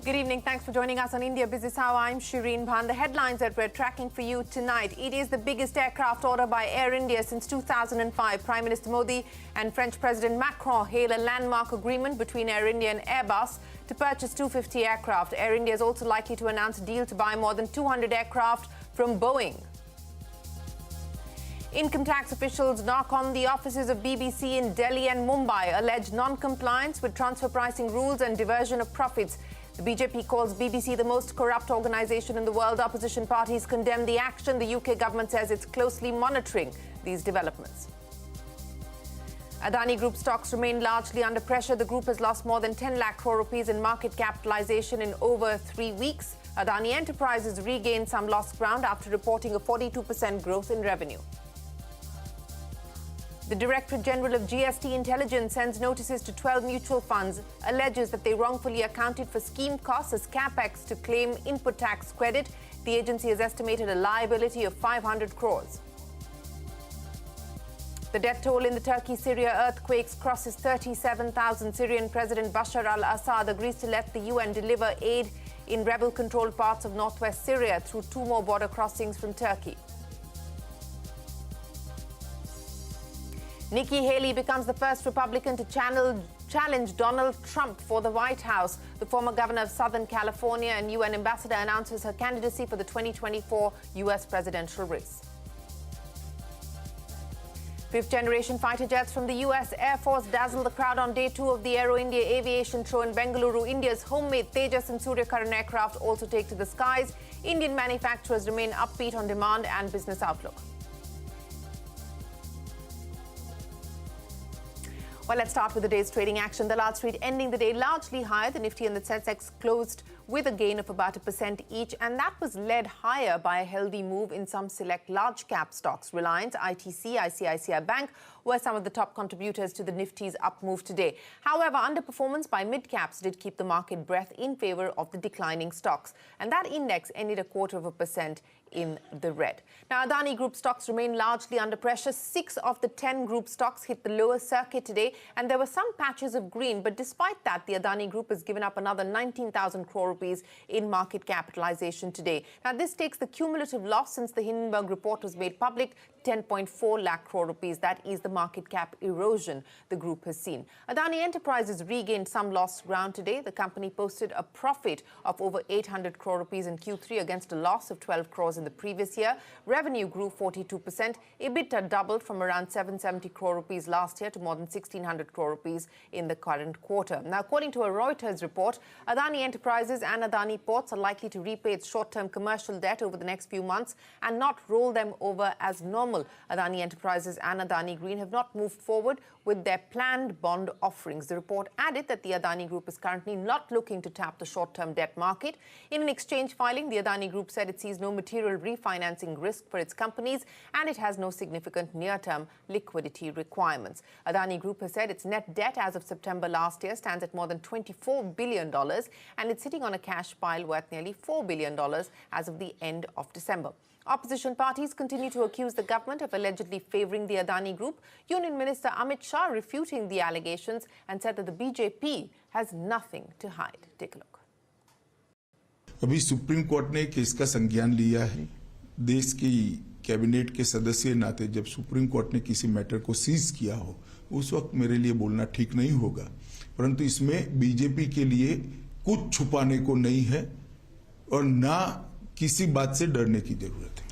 Good evening. Thanks for joining us on India Business Hour. I'm Shireen Bhan. The headlines that we're tracking for you tonight. It is the biggest aircraft order by Air India since 2005. Prime Minister Modi and French President Macron hail a landmark agreement between Air India and Airbus to purchase 250 aircraft. Air India is also likely to announce a deal to buy more than 200 aircraft from Boeing. Income tax officials knock on the offices of BBC in Delhi and Mumbai, alleged non-compliance with transfer pricing rules and diversion of profits. The BJP calls BBC the most corrupt organisation in the world. Opposition parties condemn the action. The UK government says it's closely monitoring these developments. Adani Group stocks remain largely under pressure. The group has lost more than 10 lakh crore rupees in market capitalisation in over 3 weeks. Adani Enterprises regained some lost ground after reporting a 42% growth in revenue. The Directorate General of GST Intelligence sends notices to 12 mutual funds, alleges that they wrongfully accounted for scheme costs as capex to claim input tax credit. The agency has estimated a liability of 500 crores. The death toll in the Turkey-Syria earthquakes crosses 37,000. Syrian President Bashar al-Assad agrees to let the UN deliver aid in rebel-controlled parts of northwest Syria through 2 more border crossings from Turkey. Nikki Haley becomes the first Republican to challenge Donald Trump for the White House. The former governor of Southern California and UN ambassador announces her candidacy for the 2024 US presidential race. Fifth-generation fighter jets from the US Air Force dazzle the crowd on day 2 of the Aero India aviation show in Bengaluru. India's homemade Tejas and Surya Karan aircraft also take to the skies. Indian manufacturers remain upbeat on demand and business outlook. Well, let's start with the day's trading action. The Lal Street ending the day largely higher. The Nifty and the Sensex closed with a gain of about 1% each, and that was led higher by a healthy move in some select large-cap stocks. Reliance, ITC, ICICI Bank were some of the top contributors to the Nifty's up move today. However, underperformance by mid-caps did keep the market breath in favour of the declining stocks, and that index ended 0.25% in the red. Now, Adani Group stocks remain largely under pressure. 6 of the 10 group stocks hit the lower circuit today, and there were some patches of green. But despite that, the Adani Group has given up another 19,000 crore rupees in market capitalization today. Now, this takes the cumulative loss since the Hindenburg report was made public 10.4 lakh crore rupees. That is the market cap erosion the group has seen. Adani Enterprises regained some lost ground today. The company posted a profit of over 800 crore rupees in Q3 against a loss of 12 crores in the previous year. Revenue grew 42%. EBITDA doubled from around 770 crore rupees last year to more than 1,600 crore rupees in the current quarter. Now, according to a Reuters report, Adani Enterprises and Adani Ports are likely to repay its short-term commercial debt over the next few months and not roll them over as normal. Adani Enterprises and Adani Green have not moved forward with their planned bond offerings. The report added that the Adani Group is currently not looking to tap the short-term debt market. In an exchange filing, the Adani Group said it sees no material refinancing risk for its companies and it has no significant near-term liquidity requirements. Adani Group has said its net debt as of September last year stands at more than $24 billion and it's sitting on a cash pile worth nearly $4 billion as of the end of December. Opposition parties continue to accuse the government of allegedly favouring the Adani Group. Union Minister Amit Shah refuting the allegations and said that the BJP has nothing to hide. Take a look. अभी supreme court ने case का संज्ञान लिया है. देश की cabinet के सदस्य नाते जब सुप्रीम कोर्ट ने किसी मैटर को सीज किया हो उस वक्त मेरे लिए बोलना ठीक नहीं होगा, परंतु इसमें बीजेपी के लिए कुछ छुपाने को नहीं है और ना किसी बात से डरने की जरूरत है.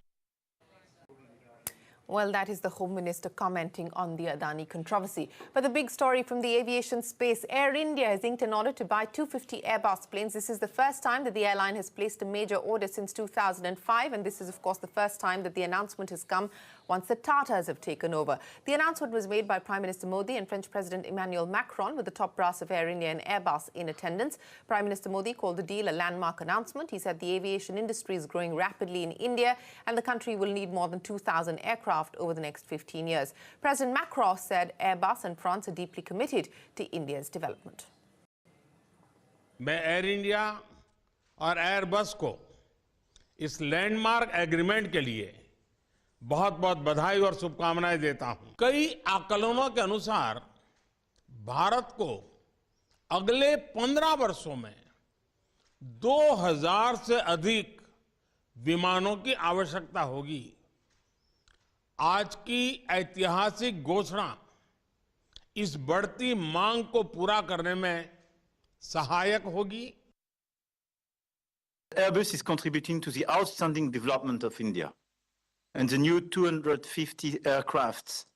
Well, that is the Home Minister commenting on the Adani controversy. But the big story from the aviation space, Air India has inked an order to buy 250 Airbus planes. This is the first time that the airline has placed a major order since 2005. And this is, of course, the first time that the announcement has come once the Tatars have taken over. The announcement was made by Prime Minister Modi and French President Emmanuel Macron, with the top brass of Air India and Airbus in attendance. Prime Minister Modi called the deal a landmark announcement. He said the aviation industry is growing rapidly in India and the country will need more than 2,000 aircraft over the next 15 years. President Macron said Airbus and France are deeply committed to India's development. मैं air India और Airbus को इस landmark agreement के लिए बहुत बहुत बधाई और शुभकामनाएं देता हूं. कई आकलनों के अनुसार भारत को अगले 15 वर्षों में 2000 से अधिक विमानों की आवश्यकता होगी। आज की ऐतिहासिक घोषणा इस बढ़ती मांग को पूरा करने में सहायक होगी। Airbus is contributing to the outstanding development of India, and the new 250 aircrafts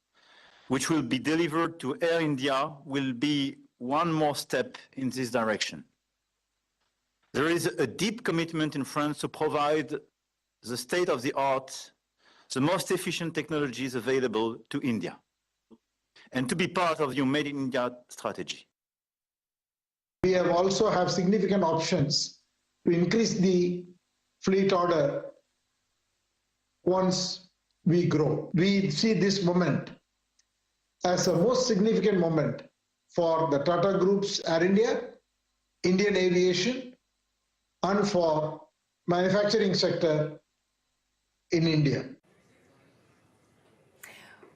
which will be delivered to Air India will be one more step in this direction. There is a deep commitment in France to provide the state-of-the-art, the most efficient technologies available to India, and to be part of your Made in India strategy. We have also have significant options to increase the fleet order once we grow. We see this moment as a most significant moment for the Tata Group's Air India, Indian aviation, and for manufacturing sector in India.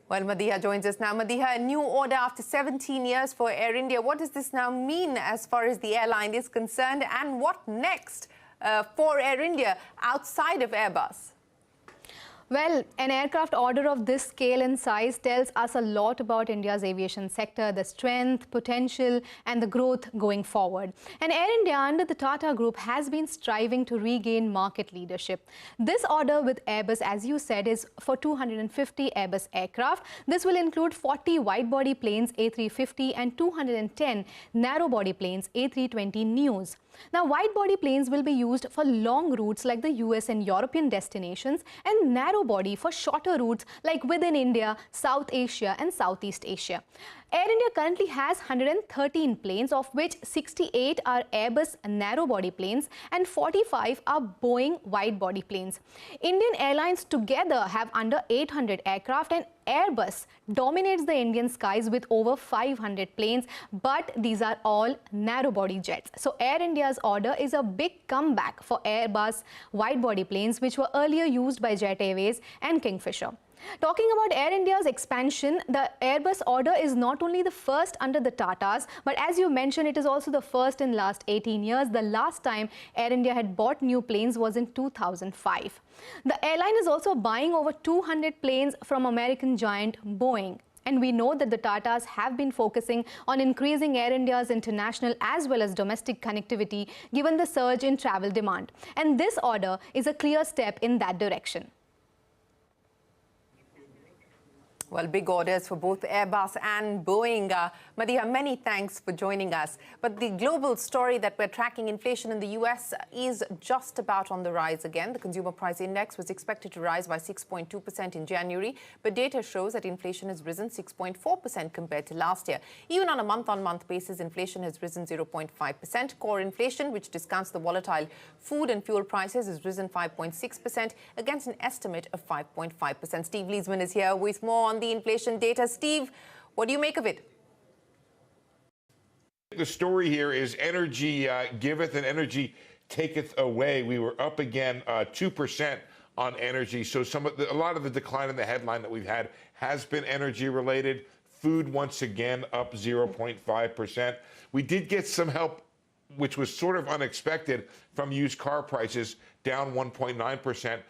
Well, Madiha joins us now. Madiha, a new order after 17 years for Air India. What does this now mean as far as the airline is concerned? And what next for Air India outside of Airbus? Well, an aircraft order of this scale and size tells us a lot about India's aviation sector, the strength, potential and the growth going forward. And Air India under the Tata Group has been striving to regain market leadership. This order with Airbus, as you said, is for 250 Airbus aircraft. This will include 40 wide-body planes A350 and 210 narrow-body planes A320 News. Now, wide-body planes will be used for long routes like the US and European destinations, and narrow-body for shorter routes like within India, South Asia and Southeast Asia. Air India currently has 113 planes, of which 68 are Airbus narrow-body planes and 45 are Boeing wide-body planes. Indian Airlines together have under 800 aircraft, and Airbus dominates the Indian skies with over 500 planes, but these are all narrow-body jets. So Air India's order is a big comeback for Airbus wide-body planes, which were earlier used by Jet Airways and Kingfisher. Talking about Air India's expansion, the Airbus order is not only the first under the Tatas, but as you mentioned, it is also the first in last 18 years. The last time Air India had bought new planes was in 2005. The airline is also buying over 200 planes from American giant Boeing. And we know that the Tatas have been focusing on increasing Air India's international as well as domestic connectivity given the surge in travel demand. And this order is a clear step in that direction. Well, big orders for both Airbus and Boeing. Madiha, many thanks for joining us. But the global story that we're tracking, inflation in the US, is just about on the rise again. The consumer price index was expected to rise by 6.2% in January, but data shows that inflation has risen 6.4% compared to last year. Even on a month-on-month basis, inflation has risen 0.5%. Core inflation, which discounts the volatile food and fuel prices, has risen 5.6% against an estimate of 5.5%. Steve Leesman is here with more on the inflation data. Steve, what do you make of it? The story here is energy giveth and energy taketh away. We were up again 2% on energy. So a lot of the decline in the headline that we've had has been energy related. Food once again up 0.5%. We did get some help, which was sort of unexpected, from used car prices down 1.9%.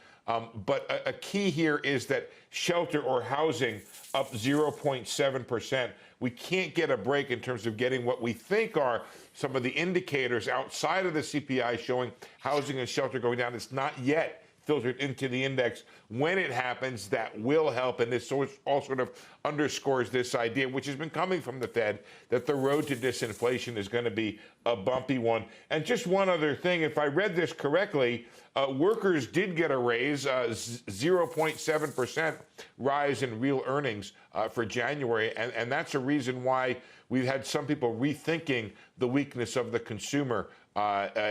But a key here is that shelter or housing up 0.7%. We can't get a break in terms of getting what we think are some of the indicators outside of the CPI showing housing and shelter going down. It's not yet filtered into the index. When it happens, that will help. And this all sort of underscores this idea, which has been coming from the Fed, that the road to disinflation is going to be a bumpy one. And just one other thing, if I read this correctly, workers did get a raise, 0.7% rise in real earnings for January. And that's a reason why we've had some people rethinking the weakness of the consumer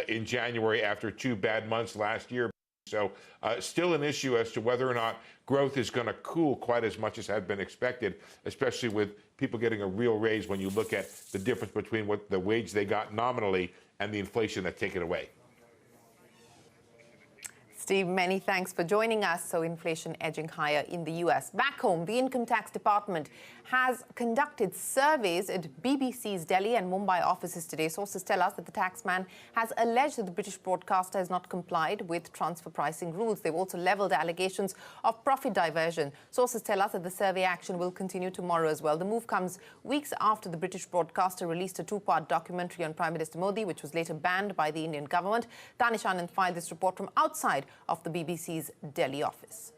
in January after 2 bad months last year. So still an issue as to whether or not growth is going to cool quite as much as had been expected, especially with people getting a real raise when you look at the difference between what the wage they got nominally and the inflation that's taken away. Steve, many thanks for joining us. So inflation edging higher in the US. Back home, the Income Tax Department has conducted surveys at BBC's Delhi and Mumbai offices today. Sources tell us that the taxman has alleged that the British broadcaster has not complied with transfer pricing rules. They've also levelled allegations of profit diversion. Sources tell us that the survey action will continue tomorrow as well. The move comes weeks after the British broadcaster released a two-part documentary on Prime Minister Modi, which was later banned by the Indian government. Danish Anand filed this report from outside of the BBC's Delhi office.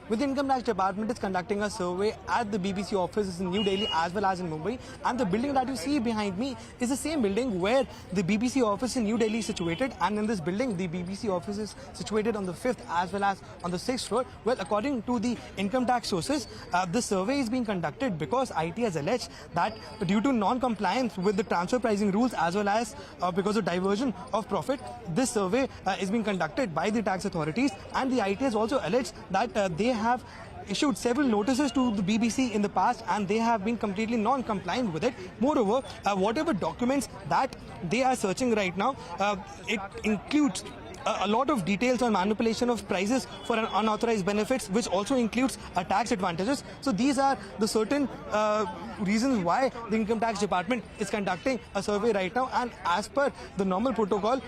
With the Income Tax Department is conducting a survey at the BBC offices in New Delhi as well as in Mumbai, and the building that you see behind me is the same building where the BBC office in New Delhi is situated, and in this building the BBC office is situated on the 5th as well as on the 6th floor. Well, according to the income tax sources, this survey is being conducted because IT has alleged that due to non-compliance with the transfer pricing rules as well as because of diversion of profit, this survey is being conducted by the tax authorities, and the IT has also alleged that they have issued several notices to the BBC in the past and they have been completely non-compliant with it. Moreover, whatever documents that they are searching right now, it includes a lot of details on manipulation of prices for unauthorized benefits, which also includes tax advantages. So these are the certain reasons why the Income Tax Department is conducting a survey right now. And as per the normal protocol,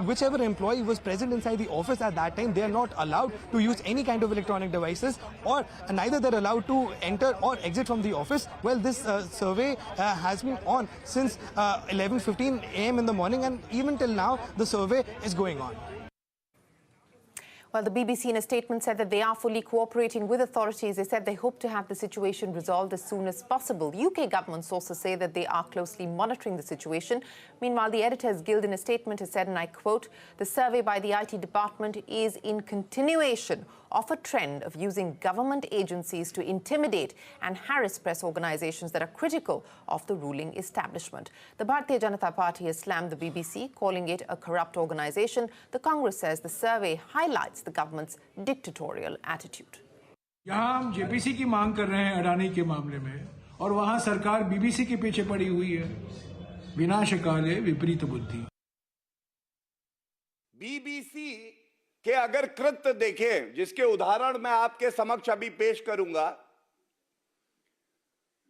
whichever employee was present inside the office at that time, they are not allowed to use any kind of electronic devices, or neither they're allowed to enter or exit from the office. Well, this survey has been on since 11:15 a.m. in the morning, and even till now the survey is going on. Well, the BBC in a statement said that they are fully cooperating with authorities. They said they hope to have the situation resolved as soon as possible. UK government sources say that they are closely monitoring the situation. Meanwhile, the Editors Guild in a statement has said, and I quote, "The survey by the IT department is in continuation of a trend of using government agencies to intimidate and harass press organizations that are critical of the ruling establishment." The Bharatiya Janata Party has slammed the BBC, calling it a corrupt organization. The Congress says the survey highlights the government's dictatorial attitude. यहाँ हम JPC की मांग कर रहे हैं अडानी के मामले में, और वहाँ सरकार बीबीसी के पीछे पड़ी हुई है। विनाशकाले विपरीत बुद्धि। बीबीसी के अगर कृत्य देखें, जिसके उदाहरण मैं आपके समक्ष अभी पेश करूंगा,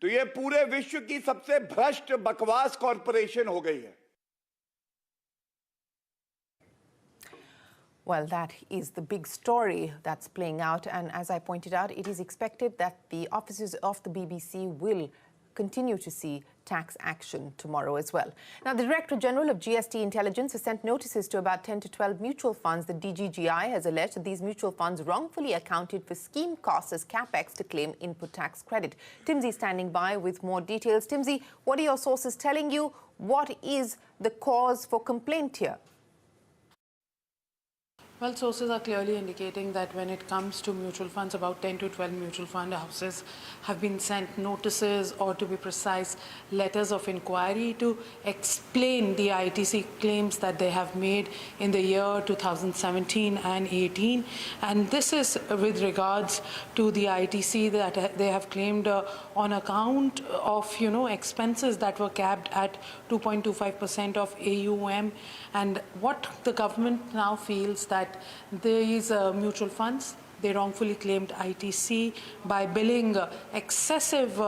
तो ये पूरे विश्व की सबसे भ्रष्ट बकवास कॉरपोरेशन हो गई है। Well, that is the big story that's playing out. And as I pointed out, it is expected that the offices of the BBC will continue to see tax action tomorrow as well. Now, the Director General of GST Intelligence has sent notices to about 10 to 12 mutual funds. The DGGI has alleged that these mutual funds wrongfully accounted for scheme costs as capex to claim input tax credit. Timsy standing by with more details. Timsy, what are your sources telling you? What is the cause for complaint here? Well, sources are clearly indicating that when it comes to mutual funds, about 10 to 12 mutual fund houses have been sent notices, or to be precise, letters of inquiry to explain the ITC claims that they have made in the year 2017 and 18. And this is with regards to the ITC that they have claimed on account of, expenses that were capped at 2.25% of AUM. And what the government now feels that these mutual funds, they wrongfully claimed ITC by billing excessive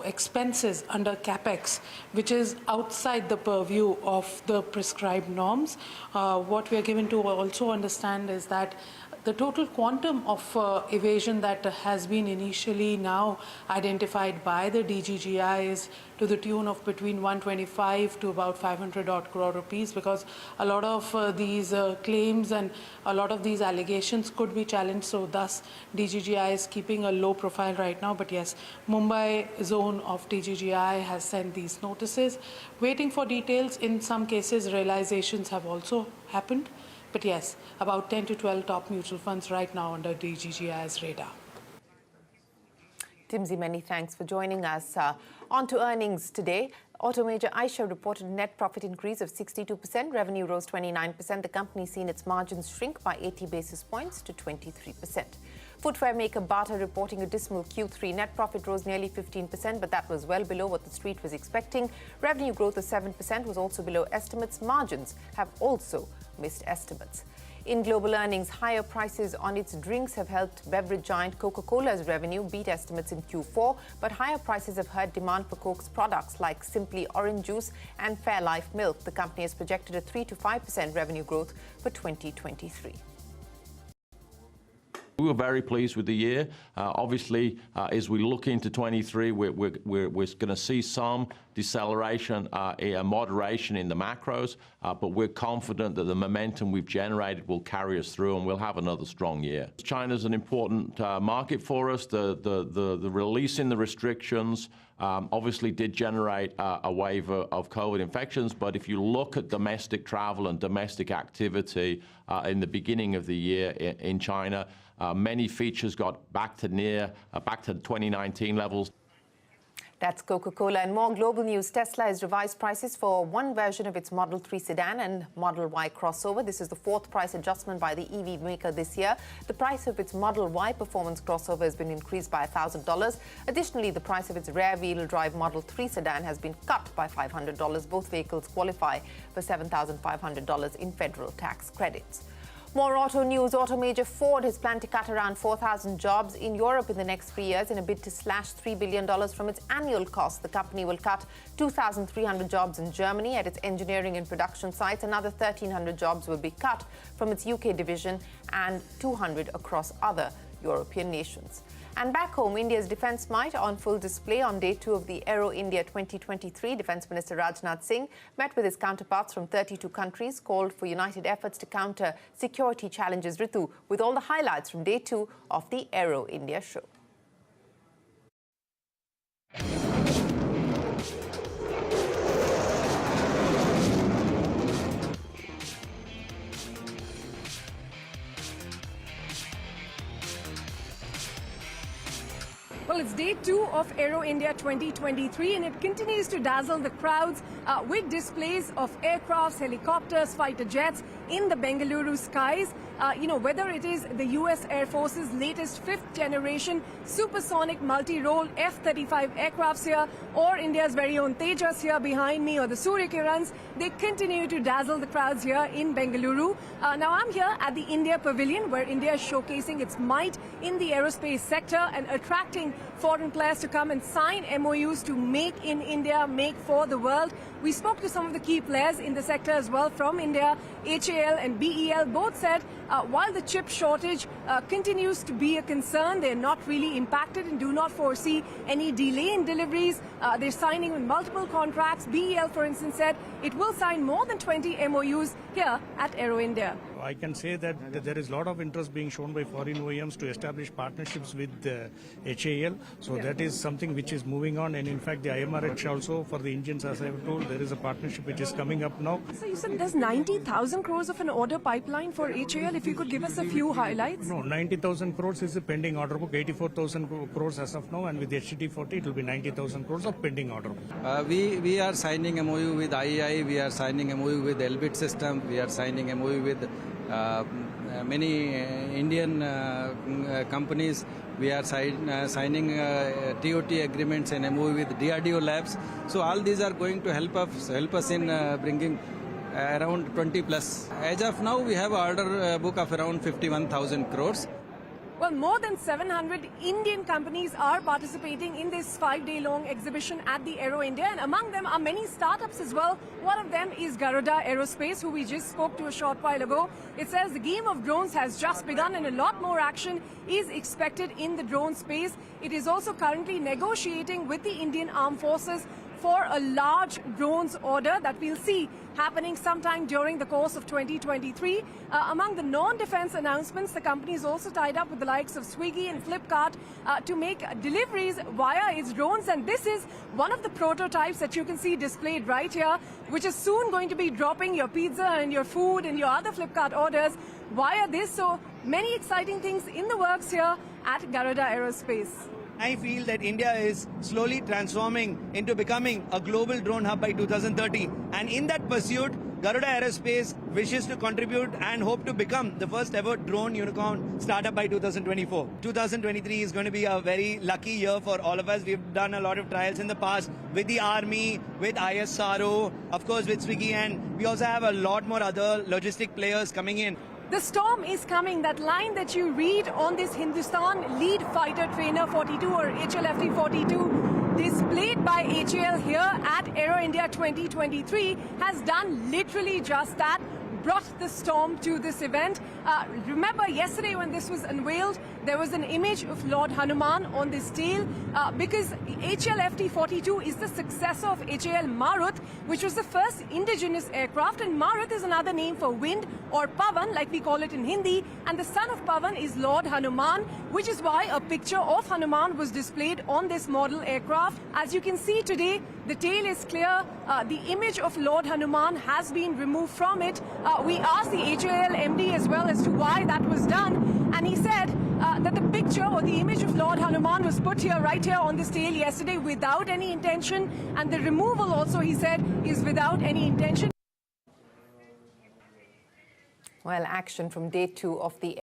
expenses under capex, which is outside the purview of the prescribed norms. What we are given to also understand is that the total quantum of evasion that has been initially now identified by the DGGI is to the tune of between 125 to about 500 odd crore rupees, because a lot of these claims and a lot of these allegations could be challenged. So thus DGGI is keeping a low profile right now. But yes, Mumbai zone of DGGI has sent these notices, waiting for details. In some cases, realizations have also happened. But yes, about 10 to 12 top mutual funds right now under DGGI's radar. Timsy, many thanks for joining us. On to earnings today. Auto major Eicher reported a net profit increase of 62%. Revenue rose 29%. The company seen its margins shrink by 80 basis points to 23%. Footwear maker Bata reporting a dismal Q3. Net profit rose nearly 15%, but that was well below what the street was expecting. Revenue growth of 7% was also below estimates. Margins have also missed estimates. In global earnings, higher prices on its drinks have helped beverage giant Coca-Cola's revenue beat estimates in Q4, but higher prices have hurt demand for Coke's products like Simply Orange Juice and Fairlife Milk. The company has projected a 3 to 5% revenue growth for 2023. We were very pleased with the year. Obviously, as we look into 23, we're going to see some deceleration, a moderation in the macros, but we're confident that the momentum we've generated will carry us through and we'll have another strong year. China's an important market for us. The release in the restrictions obviously did generate a wave of COVID infections, but if you look at domestic travel and domestic activity in the beginning of the year in China, many features got back to 2019 levels. That's Coca-Cola. And more global news. Tesla has revised prices for one version of its Model 3 sedan and Model Y crossover. This is the fourth price adjustment by the EV maker this year. The price of its Model Y performance crossover has been increased by $1,000. Additionally, the price of its rear-wheel drive Model 3 sedan has been cut by $500. Both vehicles qualify for $7,500 in federal tax credits. More auto news. Auto major Ford has planned to cut around 4,000 jobs in Europe in the next 3 years in a bid to slash $3 billion from its annual cost. The company will cut 2,300 jobs in Germany at its engineering and production sites. Another 1,300 jobs will be cut from its UK division and 200 across other European nations. And back home, India's defence might on full display on day 2 of the Aero India 2023. Defence Minister Rajnath Singh met with his counterparts from 32 countries, called for united efforts to counter security challenges. Ritu, with all the highlights from day 2 of the Aero India show. Well, it's day 2 of Aero India 2023 and it continues to dazzle the crowds with displays of aircrafts, helicopters, fighter jets in the Bengaluru skies. Whether it is the US Air Force's latest 5th generation supersonic multi-role F-35 aircrafts here, or India's very own Tejas here behind me, or the Surya Kirans, they continue to dazzle the crowds here in Bengaluru. Now I'm here at the India Pavilion, where India is showcasing its might in the aerospace sector and attracting foreign players to come and sign MOUs to make in India, make for the world. We spoke to some of the key players in the sector as well from India. HAL and BEL both said while the chip shortage continues to be a concern, they're not really impacted and do not foresee any delay in deliveries. They're signing with multiple contracts. BEL, for instance, said it will sign more than 20 MOUs here at Aero India. I can say that there is a lot of interest being shown by foreign OEMs to establish partnerships with HAL. So that is something which is moving on. And in fact, the IMRH also for the engines, as I have told, there is a partnership which is coming up now. So you said there's 90,000 crores of an order pipeline for HAL. If you could give us a few highlights. No, 90,000 crores is a pending order book, 84,000 crores as of now. And with HT40, it will be 90,000 crores of pending order book. We are signing MOU with IEI, we are signing MOU with Elbit System, we are signing MOU with many Indian companies. We are signing TOT agreements and MOU with DRDO labs. So all these are going to help us in bringing around 20 plus. As of now, we have an order book of around 51,000 crores. Well, more than 700 Indian companies are participating in this 5-day-long exhibition at the Aero India, and among them are many startups as well. One of them is Garuda Aerospace, who we just spoke to a short while ago. It says the game of drones has just begun and a lot more action is expected in the drone space. It is also currently negotiating with the Indian Armed Forces for a large drones order that we'll see happening sometime during the course of 2023. Among the non-defense announcements, the company is also tied up with the likes of Swiggy and Flipkart to make deliveries via its drones. And this is one of the prototypes that you can see displayed right here, which is soon going to be dropping your pizza and your food and your other Flipkart orders via this. So many exciting things in the works here at Garuda Aerospace. I feel that India is slowly transforming into becoming a global drone hub by 2030. And in that pursuit, Garuda Aerospace wishes to contribute and hope to become the first ever drone unicorn startup by 2024. 2023 is going to be a very lucky year for all of us. We've done a lot of trials in the past with the Army, with ISRO, of course with Swiggy, and we also have a lot more other logistic players coming in. The storm is coming. That line that you read on this Hindustan Lead Fighter Trainer 42 or HLFT 42 displayed by HAL here at Aero India 2023 has done literally just that. Brought the storm to this event. Remember yesterday when this was unveiled, there was an image of Lord Hanuman on this tail because HLFT 42 is the successor of HAL Marut, which was the first indigenous aircraft, and Marut is another name for wind or Pavan, like we call it in Hindi, and the son of Pavan is Lord Hanuman, which is why a picture of Hanuman was displayed on this model aircraft. As you can see today, the tail is clear. The image of Lord Hanuman has been removed from it. We asked the HAL MD as well as to why that was done, and he said that the picture or the image of Lord Hanuman was put here, right here on this tail yesterday without any intention, and the removal also, he said, is without any intention. Well, action from day 2 of the